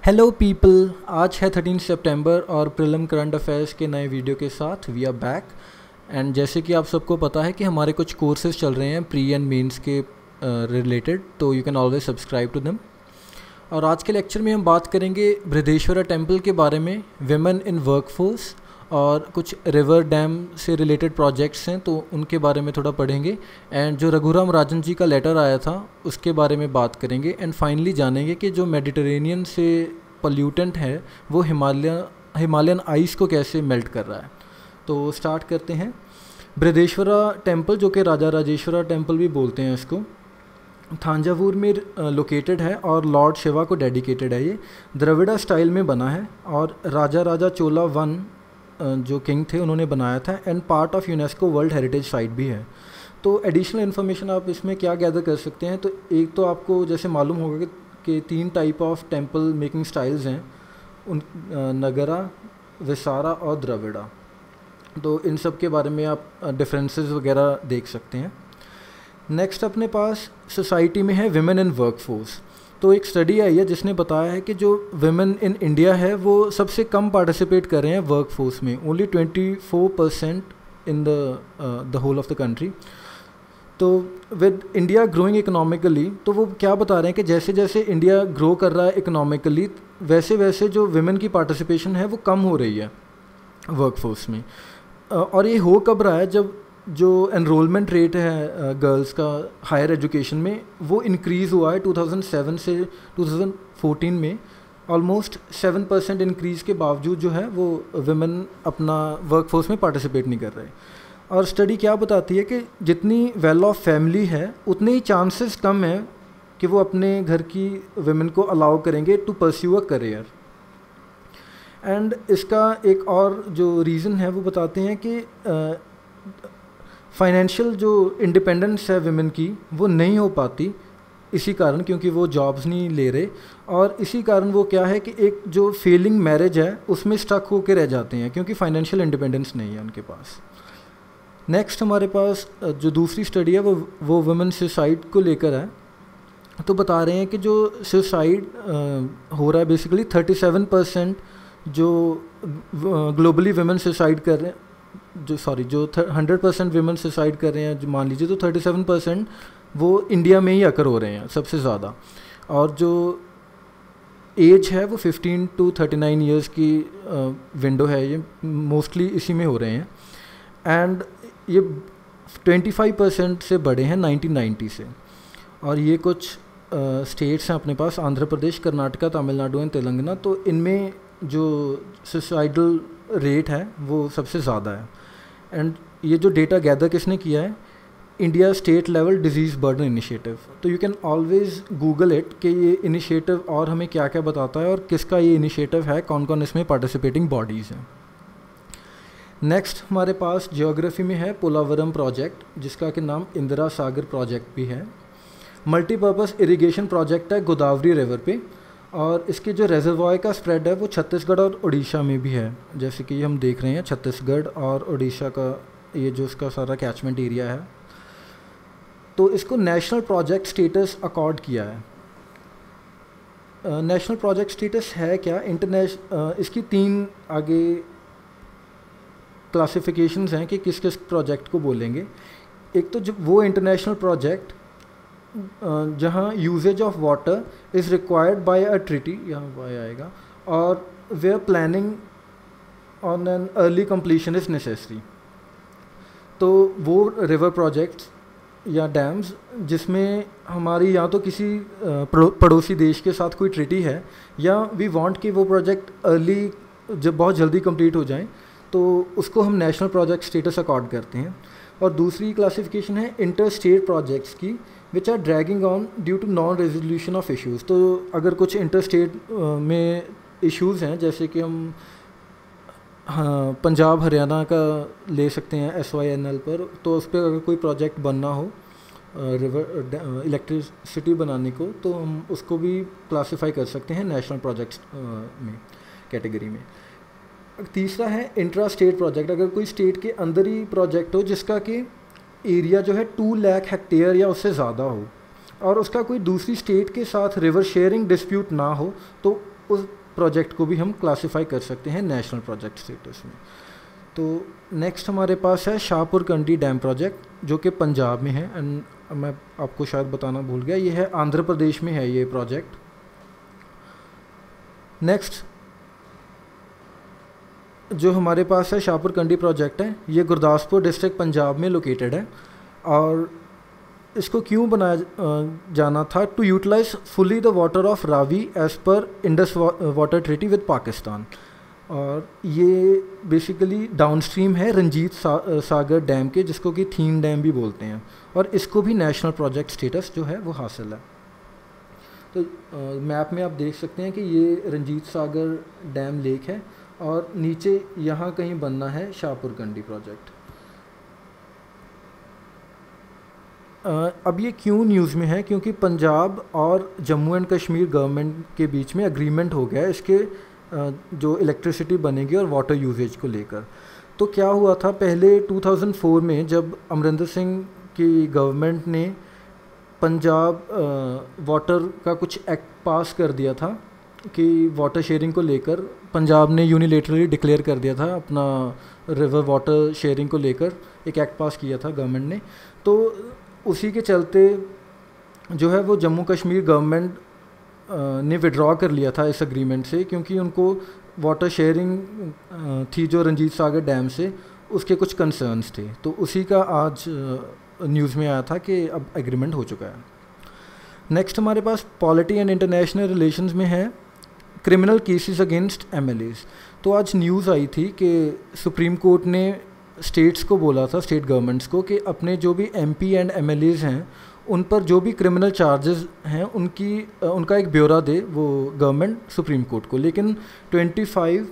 Hello people, आज है 13 सितंबर और प्रीलिम करंट अफेयर्स के नए वीडियो के साथ वी आर बैक। एंड जैसे कि आप सबको पता है कि हमारे कुछ कोर्सेज चल रहे हैं प्री एंड मेंस के रिलेटेड, तो you can always subscribe to them. और आज के लेक्चर में हम बात करेंगे बृहदेश्वरा टेम्पल के बारे में, विमेन इन वर्कफोर्स, और कुछ रिवर डैम से रिलेटेड प्रोजेक्ट्स हैं तो उनके बारे में थोड़ा पढ़ेंगे। एंड जो रघुराम राजन जी का लेटर आया था उसके बारे में बात करेंगे। एंड फाइनली जानेंगे कि जो मेडिटेरेनियन से पोल्यूटेंट है वो हिमालयन आइस को कैसे मेल्ट कर रहा है। तो स्टार्ट करते हैं। बृहदेश्वरा टेम्पल, जो कि राजा राजेश्वरा टेम्पल भी बोलते हैं इसको, थांजावुर में लोकेटेड है और लॉर्ड शिवा को डेडिकेटेड है। ये द्रविड़ा स्टाइल में बना है और राजा चोला वन जो किंग थे उन्होंने बनाया था। And part of UNESCO world heritage site भी है। तो एडिशनल इन्फॉर्मेशन आप इसमें क्या गैदर कर सकते हैं, तो एक तो आपको जैसे मालूम होगा कि 3 type of temple making styles हैं, उन नगरा, विसारा और द्रविड़ा। तो इन सब के बारे में आप डिफरेंसेस वगैरह देख सकते हैं। नेक्स्ट अपने पास सोसाइटी में है विमेन इन वर्कफोर्स। तो एक स्टडी आई है जिसने बताया है कि जो विमेन इन इंडिया है वो सबसे कम पार्टिसिपेट कर रहे हैं वर्कफोर्स में, only 24% in the whole of the country. तो विद इंडिया ग्रोइंग इकोनॉमिकली, तो वो क्या बता रहे हैं कि जैसे जैसे इंडिया ग्रो कर रहा है इकोनॉमिकली वैसे वैसे जो विमेन की पार्टिसिपेशन है वो कम हो रही है वर्कफोर्स में। और ये हो कब रहा है, जब जो एनरोलमेंट रेट है गर्ल्स का हायर एजुकेशन में वो इंक्रीज़ हुआ है 2007 से 2014 में। ऑलमोस्ट 7% इंक्रीज़ के बावजूद जो है वो विमेन अपना वर्कफोर्स में पार्टिसिपेट नहीं कर रहे। और स्टडी क्या बताती है कि जितनी वेल ऑफ फैमिली है उतने ही चांसेस कम हैं कि वो अपने घर की विमेन को अलाउ करेंगे to pursue a career. And इसका एक और जो रीज़न है वो बताते हैं कि फाइनेंशियल जो इंडिपेंडेंस है विमेन की वो नहीं हो पाती इसी कारण, क्योंकि वो जॉब्स नहीं ले रहे। और इसी कारण वो क्या है कि एक जो फेलिंग मैरिज है उसमें स्टक होकर रह जाते हैं क्योंकि फाइनेंशियल इंडिपेंडेंस नहीं है उनके पास। नेक्स्ट हमारे पास जो दूसरी स्टडी है वो वुमेन सुसाइड को लेकर है। तो बता रहे हैं कि जो सुसाइड हो रहा है बेसिकली 37% जो ग्लोबली वुमेन सुसाइड कर रहे हैं, जो 100% विमेन सुसाइड कर रहे हैं, जो मान लीजिए, तो 37% वो इंडिया में ही आकर हो रहे हैं सबसे ज़्यादा। और जो एज है वो 15 to 39 ईयर्स की विंडो है, ये मोस्टली इसी में हो रहे हैं। एंड ये 25% से बड़े हैं 1990 से। और ये कुछ स्टेट्स हैं अपने पास, आंध्र प्रदेश, कर्नाटका, तमिलनाडु एंड तेलंगाना। तो इनमें जो सुसाइडल रेट है वो सबसे ज़्यादा है। एंड ये जो डेटा गैदर किसने किया है, India state level disease burden initiative. तो you can always Google it कि ये इनिशिएटिव और हमें क्या क्या बताता है और किसका ये इनिशिएटिव है, कौन कौन इसमें पार्टिसिपेटिंग बॉडीज़ हैं। नेक्स्ट हमारे पास जियोग्राफी में है पोलावरम प्रोजेक्ट, जिसका कि नाम इंदिरा सागर प्रोजेक्ट भी है। मल्टीपर्पज़ इरिगेशन प्रोजेक्ट है गोदावरी रिवर पे, और इसके जो रेजरवॉयर का स्प्रेड है वो छत्तीसगढ़ और उड़ीसा में भी है। जैसे कि हम देख रहे हैं छत्तीसगढ़ और उड़ीसा का ये जो इसका सारा कैचमेंट एरिया है। तो इसको नेशनल प्रोजेक्ट स्टेटस अकॉर्ड किया है। नेशनल प्रोजेक्ट स्टेटस है क्या, इसकी 3 आगे क्लासिफिकेशंस हैं कि किस किस प्रोजेक्ट को बोलेंगे। एक तो जब वो इंटरनेशनल प्रोजेक्ट जहाँ usages of water is required by a treaty, यहाँ बाय आएगा, और where planning on an early completion is necessary. तो वो रिवर प्रोजेक्ट्स या डैम्स जिसमें हमारी या तो किसी पड़ोसी देश के साथ कोई ट्रीटी है या वी वांट कि वो प्रोजेक्ट अर्ली जब बहुत जल्दी कंप्लीट हो जाए, तो उसको हम नेशनल प्रोजेक्ट स्टेटस अकॉर्ड करते हैं। और दूसरी क्लासिफिकेशन है इंटर स्टेट प्रोजेक्ट्स की, which are dragging on due to non resolution of issues. तो अगर कुछ इंटर स्टेट में इश्यूज़ हैं, जैसे कि हम पंजाब हरियाणा का ले सकते हैं SYNL पर, तो उस पर अगर कोई प्रोजेक्ट बनना हो रिवर इलेक्ट्रिसिटी बनाने को, तो हम उसको भी क्लासिफाई कर सकते हैं नेशनल प्रोजेक्ट्स में कैटेगरी में। तीसरा है इंट्रा स्टेट प्रोजेक्ट, अगर कोई स्टेट के अंदर ही प्रोजेक्ट हो जिसका कि एरिया जो है 2 लाख हेक्टेयर या उससे ज़्यादा हो और उसका कोई दूसरी स्टेट के साथ रिवर शेयरिंग डिस्प्यूट ना हो, तो उस प्रोजेक्ट को भी हम क्लासिफाई कर सकते हैं नेशनल प्रोजेक्ट स्टेटस में। तो नेक्स्ट हमारे पास है शाहपुर कंडी डैम प्रोजेक्ट जो कि पंजाब में है, एंड मैं आपको शायद बताना भूल गया, ये है आंध्र प्रदेश में है ये प्रोजेक्ट। नेक्स्ट जो हमारे पास है शाहपुर कंडी प्रोजेक्ट है, ये गुरदासपुर डिस्ट्रिक्ट पंजाब में लोकेटेड है, और इसको क्यों बनाया जाना था, to utilize fully the water of Ravi as per Indus water treaty with Pakistan. और ये बेसिकली डाउनस्ट्रीम है रंजीत सागर डैम के, जिसको कि थीन डैम भी बोलते हैं, और इसको भी नेशनल प्रोजेक्ट स्टेटस जो है वो हासिल है। तो मैप में आप देख सकते हैं कि ये रंजीत सागर डैम लेक है, और नीचे यहाँ कहीं बनना है शाहपुर कंडी प्रोजेक्ट। अब ये क्यों न्यूज़ में है, क्योंकि पंजाब और जम्मू एंड कश्मीर गवर्नमेंट के बीच में एग्रीमेंट हो गया है इसके जो इलेक्ट्रिसिटी बनेगी और वाटर यूजेज को लेकर। तो क्या हुआ था, पहले 2004 में जब अमरिंदर सिंह की गवर्नमेंट ने पंजाब वाटर का कुछ एक्ट पास कर दिया था कि वाटर शेयरिंग को लेकर पंजाब ने यूनिलेटरली डिक्लेयर कर दिया था अपना रिवर वाटर शेयरिंग को लेकर, एक एक्ट पास किया था गवर्नमेंट ने। तो उसी के चलते जो है वो जम्मू कश्मीर गवर्नमेंट ने विड्रॉ कर लिया था इस एग्रीमेंट से, क्योंकि उनको वाटर शेयरिंग थी जो रंजीत सागर डैम से, उसके कुछ कंसर्न्स थे। तो उसी का आज न्यूज़ में आया था कि अब एग्रीमेंट हो चुका है। नेक्स्ट हमारे पास पॉलिटी एंड इंटरनेशनल रिलेशंस में है क्रिमिनल केसेस अगेंस्ट एमएलएज। तो आज न्यूज़ आई थी कि सुप्रीम कोर्ट ने स्टेट्स को बोला था, स्टेट गवर्नमेंट्स को, कि अपने जो भी एमपी एंड एमएलएज हैं उन पर जो भी क्रिमिनल चार्जेस हैं उनका एक ब्यौरा दे वो गवर्नमेंट सुप्रीम कोर्ट को। लेकिन 25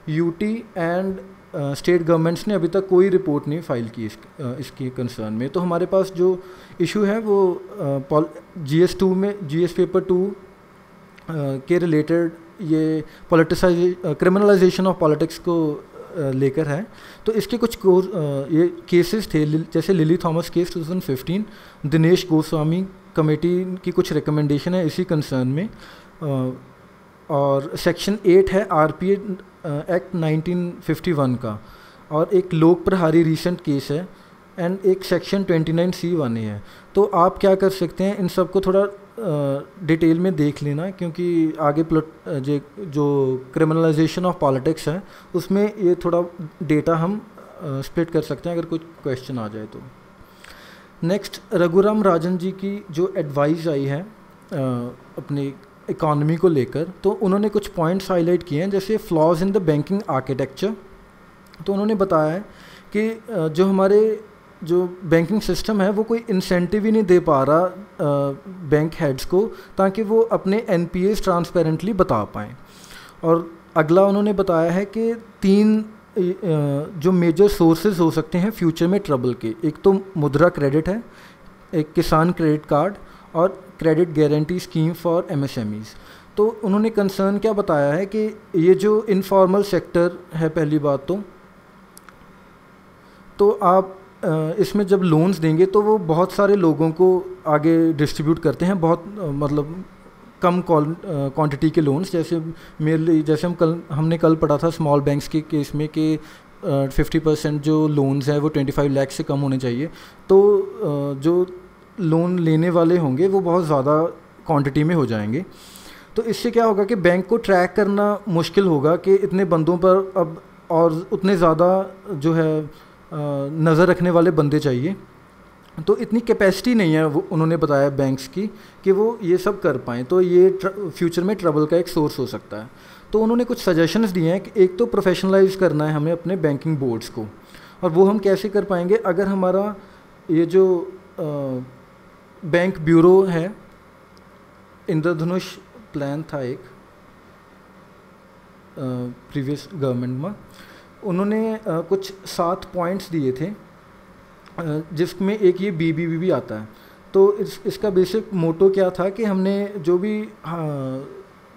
यूटी एंड स्टेट गवर्नमेंट्स ने अभी तक कोई रिपोर्ट नहीं फाइल की इसकी कंसर्न में। तो हमारे पास जो इशू है वो GS2 में, GS पेपर 2 के रिलेटेड ये क्रिमिनलाइजेशन ऑफ पॉलिटिक्स को लेकर है। तो इसके कुछ ये केसेस थे, जैसे lily Thomas case 2015, Dinesh Goswami committee की कुछ रिकमेंडेशन है इसी कंसर्न में, और सेक्शन 8 है RPA एक्ट 1951 का, और एक लोक प्रहारी रीसेंट केस है, एंड एक सेक्शन 29C1A है। तो आप क्या कर सकते हैं, इन सब को थोड़ा डिटेल में देख लेना, क्योंकि आगे जो क्रिमिनलाइजेशन ऑफ पॉलिटिक्स है उसमें ये थोड़ा डेटा हम स्प्लिट कर सकते हैं अगर कुछ क्वेश्चन आ जाए तो। नेक्स्ट रघुराम राजन जी की जो एडवाइस आई है अपनी इकॉनमी को लेकर, तो उन्होंने कुछ पॉइंट्स हाईलाइट किए हैं, जैसे flaws in the banking architecture. तो उन्होंने बताया है कि जो हमारे जो बैंकिंग सिस्टम है वो कोई इंसेंटिव ही नहीं दे पा रहा बैंक हेड्स को, ताकि वो अपने NPAs ट्रांसपेरेंटली बता पाएँ। और अगला उन्होंने बताया है कि 3 जो मेजर सोर्सेज हो सकते हैं फ्यूचर में ट्रबल के, एक तो मुद्रा क्रेडिट है, एक किसान क्रेडिट कार्ड, और credit guarantee scheme for MSMEs। तो उन्होंने कंसर्न क्या बताया है कि ये जो इनफॉर्मल सेक्टर है, पहली बात तो आप इसमें जब लोन्स देंगे तो वो बहुत सारे लोगों को आगे डिस्ट्रीब्यूट करते हैं, बहुत मतलब कम क्वांटिटी के लोन्स। जैसे जैसे हमने कल पढ़ा था स्मॉल बैंक्स के केस में कि 50% जो लोन्स हैं वो 25 लाख से कम होने चाहिए। तो जो लोन लेने वाले होंगे वो बहुत ज़्यादा क्वांटिटी में हो जाएंगे। तो इससे क्या होगा कि बैंक को ट्रैक करना मुश्किल होगा कि इतने बंदों पर अब और उतने ज़्यादा जो है नज़र रखने वाले बंदे चाहिए। तो इतनी कैपेसिटी नहीं है वो उन्होंने बताया बैंक्स की कि वो ये सब कर पाएँ। तो ये फ्यूचर में ट्रबल का एक सोर्स हो सकता है। तो उन्होंने कुछ सजेशंस दिए हैं कि एक तो प्रोफेशनलाइज करना है हमें अपने बैंकिंग बोर्ड्स को, और वो हम कैसे कर पाएंगे, अगर हमारा ये जो बैंक ब्यूरो है, इंद्रधनुष प्लान था एक प्रीवियस गवर्नमेंट में, उन्होंने कुछ 7 पॉइंट्स दिए थे, जिसमें एक ये BBB भी आता है। तो इसका बेसिक मोटो क्या था कि हमने जो भी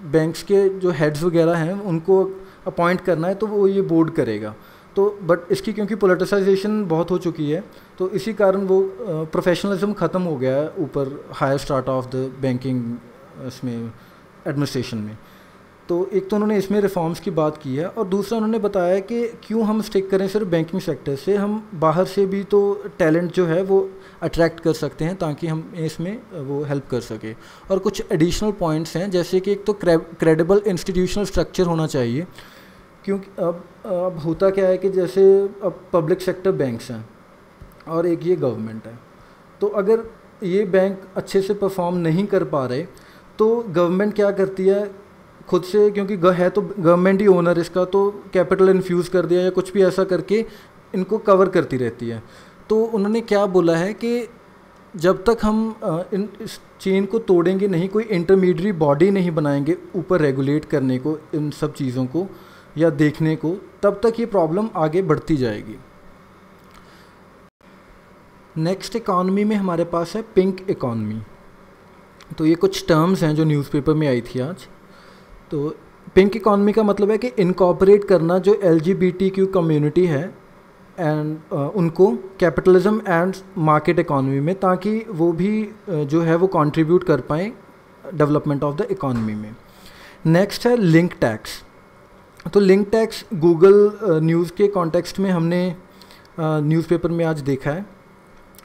बैंक्स के जो हेड्स वगैरह हैं उनको अपॉइंट करना है, तो वो ये बोर्ड करेगा। तो बट इसकी क्योंकि पोलिटिसाइजेशन बहुत हो चुकी है, तो इसी कारण वो प्रोफेशनलिज्म ख़त्म हो गया है ऊपर higher start of the banking इसमें एडमिनिस्ट्रेशन में। तो एक तो उन्होंने इसमें रिफॉर्म्स की बात की है, और दूसरा उन्होंने बताया कि क्यों हम स्टिक करें सिर्फ बैंकिंग सेक्टर से, हम बाहर से भी तो टैलेंट जो है वो अट्रैक्ट कर सकते हैं ताकि हम इसमें वो हेल्प कर सके। और कुछ एडिशनल पॉइंट्स हैं, जैसे कि एक तो क्रेडिबल इंस्टीट्यूशनल स्ट्रक्चर होना चाहिए, क्योंकि अब होता क्या है कि जैसे अब पब्लिक सेक्टर बैंक्स हैं और एक ये गवर्नमेंट है, तो अगर ये बैंक अच्छे से परफॉर्म नहीं कर पा रहे तो गवर्नमेंट क्या करती है खुद से, क्योंकि है तो गवर्नमेंट ही ओनर इसका, तो कैपिटल इन्फ्यूज़ कर दिया या कुछ भी ऐसा करके इनको कवर करती रहती है। तो उन्होंने क्या बोला है कि जब तक हम इस चेन को तोड़ेंगे नहीं, कोई इंटरमीडिएट बॉडी नहीं बनाएंगे ऊपर रेगुलेट करने को इन सब चीज़ों को या देखने को, तब तक ये प्रॉब्लम आगे बढ़ती जाएगी। नेक्स्ट इकॉनमी में हमारे पास है पिंक इकॉनमी। तो ये कुछ टर्म्स हैं जो न्यूज़पेपर में आई थी आज। तो पिंक इकॉनमी का मतलब है कि इनकॉर्पोरेट करना जो LGBTQ कम्युनिटी है एंड उनको कैपिटलिज्म एंड मार्केट इकॉनमी में, ताकि वो भी जो है वो कंट्रीब्यूट कर पाएँ डेवलपमेंट ऑफ द इकॉनमी में। नेक्स्ट है लिंक टैक्स। तो लिंक टैक्स गूगल न्यूज़ के कॉन्टेक्स्ट में हमने न्यूज़पेपर में आज देखा है।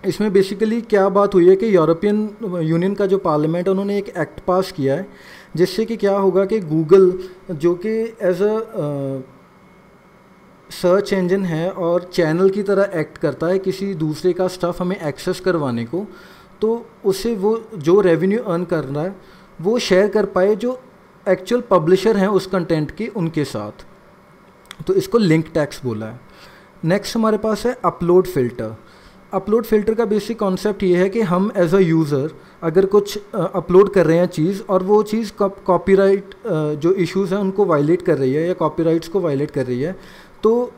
इसमें बेसिकली क्या बात हुई है कि यूरोपियन यूनियन का जो पार्लियामेंट है उन्होंने एक एक्ट पास किया है, जिससे कि क्या होगा कि गूगल जो कि एज अ सर्च इंजन है और चैनल की तरह एक्ट करता है किसी दूसरे का स्टफ़ हमें एक्सेस करवाने को, तो उससे वो जो रेवेन्यू अर्न कर रहा है वो शेयर कर पाए जो एक्चुअल पब्लिशर हैं उस कंटेंट के उनके साथ। तो इसको लिंक टैक्स बोला है। नेक्स्ट हमारे पास है अपलोड फ़िल्टर। अपलोड फ़िल्टर का बेसिक कॉन्सेप्ट ये है कि हम एज अ यूज़र अगर कुछ अपलोड कर रहे हैं चीज़ और वो चीज़ कॉपीराइट जो इश्यूज़ हैं उनको वायलेट कर रही है या कॉपीराइट्स को वायलेट कर रही है, तो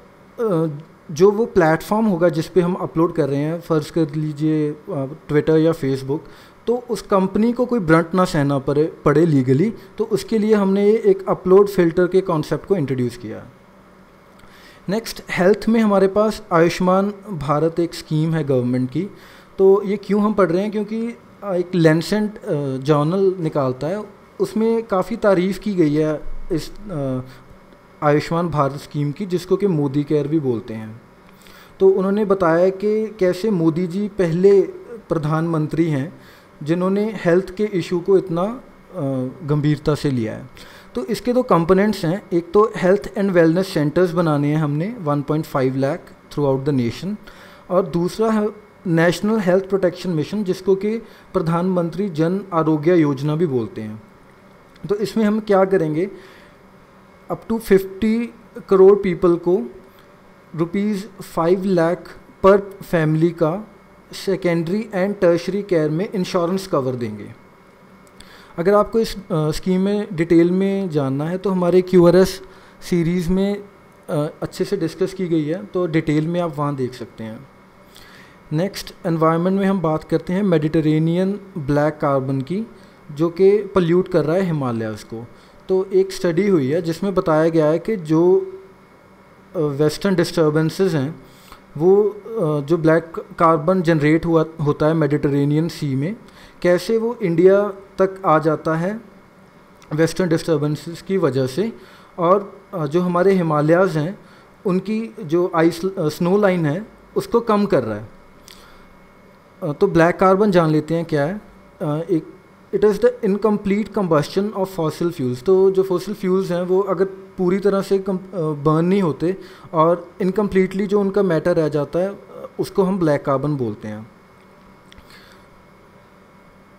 जो वो प्लेटफॉर्म होगा जिस पे हम अपलोड कर रहे हैं, फ़र्ज़ कर लीजिए ट्विटर या फेसबुक, तो उस कंपनी को कोई ब्रंट ना सहना पड़े लीगली, तो उसके लिए हमने ये एक अपलोड फ़िल्टर के कॉन्सेप्ट को इंट्रोड्यूस किया। नेक्स्ट हेल्थ में हमारे पास आयुष्मान भारत एक स्कीम है गवर्नमेंट की। तो ये क्यों हम पढ़ रहे हैं, क्योंकि एक लैंसेट जर्नल निकालता है, उसमें काफ़ी तारीफ़ की गई है इस आयुष्मान भारत स्कीम की, जिसको कि मोदी केयर भी बोलते हैं। तो उन्होंने बताया कि कैसे मोदी जी पहले प्रधानमंत्री हैं जिन्होंने हेल्थ के इशू को इतना गंभीरता से लिया है। तो इसके दो कंपोनेंट्स हैं, एक तो हेल्थ एंड वेलनेस सेंटर्स बनाने हैं हमने 1.5 lakh through out the nation, और दूसरा है नेशनल हेल्थ प्रोटेक्शन मिशन, जिसको कि प्रधानमंत्री जन आरोग्य योजना भी बोलते हैं। तो इसमें हम क्या करेंगे, अप टू 50 करोड़ पीपल को ₹5 लाख पर फैमिली का सेकेंडरी एंड टर्शरी केयर में इंश्योरेंस कवर देंगे। अगर आपको इस स्कीम में डिटेल में जानना है तो हमारे QRS सीरीज़ में अच्छे से डिस्कस की गई है, तो डिटेल में आप वहाँ देख सकते हैं। नेक्स्ट एनवायरनमेंट में हम बात करते हैं मेडिटेरेनियन ब्लैक कार्बन की, जो कि पल्यूट कर रहा है हिमालयाज़ को। तो एक स्टडी हुई है जिसमें बताया गया है कि जो वेस्टर्न डिस्टर्बेंसेस हैं वो जो ब्लैक कार्बन जनरेट होता है मेडिटेरेनियन सी में, कैसे वो इंडिया तक आ जाता है वेस्टर्न डिस्टर्बेंसेस की वजह से, और जो हमारे हिमालयाज़ हैं उनकी जो आइस स्नो लाइन है उसको कम कर रहा है। तो ब्लैक कार्बन जान लेते हैं क्या है। It is the incomplete combustion of fossil fuels. तो जो फॉसिल फ्यूल्स हैं वो अगर पूरी तरह से बर्न नहीं होते और इनकम्प्लीटली जो उनका मैटर रह जाता है उसको हम ब्लैक कार्बन बोलते हैं।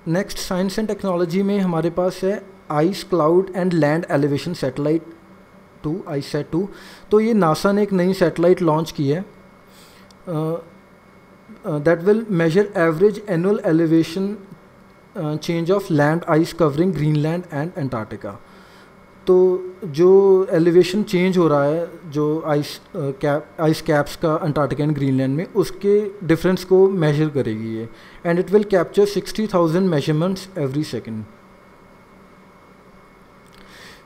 नेक्स्ट साइंस एंड टेक्नोलॉजी में हमारे पास है ice cloud and land elevation satellite 2 ICESat-2। तो ये नासा ने एक नई सैटेलाइट लॉन्च की है that will measure average annual elevation change of land ice covering Greenland and Antarctica. तो जो एलिवेशन चेंज हो रहा है जो आइस कैप्स का अंटार्कटिका एंड ग्रीनलैंड में, उसके डिफरेंस को मेजर करेगी ये, and it will capture 60,000 measurements every second.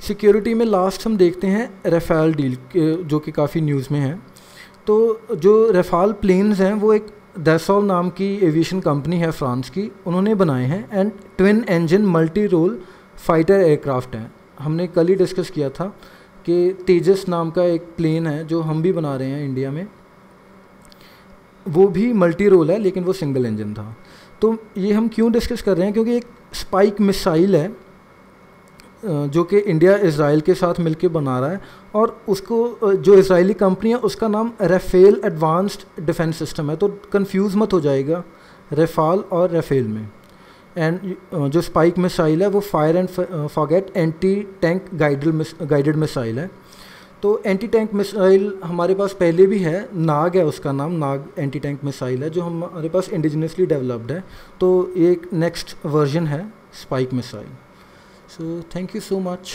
Security में लास्ट हम देखते हैं रफाल डील जो कि काफ़ी न्यूज़ में है। तो जो रफाल प्लेन्स हैं वो एक दसॉल नाम की एविएशन कंपनी है फ्रांस की, उन्होंने बनाए हैं, and twin engine multi role fighter aircraft हैं। हमने कल ही डिस्कस किया था कि तेजस नाम का एक प्लेन है जो हम भी बना रहे हैं इंडिया में, वो भी मल्टी रोल है लेकिन वो सिंगल इंजन था। तो ये हम क्यों डिस्कस कर रहे हैं, क्योंकि एक स्पाइक मिसाइल है जो कि इंडिया इज़राइल के साथ मिलके बना रहा है, और उसको जो इज़राइली कंपनी है उसका नाम राफेल एडवांस्ड डिफेंस सिस्टम है। तो कंफ्यूज मत हो जाएगा राफाल और राफेल में। एंड जो स्पाइक मिसाइल है वो fire and forget anti tank guided missile है। तो एंटी टैंक मिसाइल हमारे पास पहले भी है, नाग है उसका नाम, नाग एंटी टैंक मिसाइल है जो हमारे पास इंडिजिनसली डेवलप्ड है। तो ये एक नेक्स्ट वर्जन है spike missile. So thank you so much.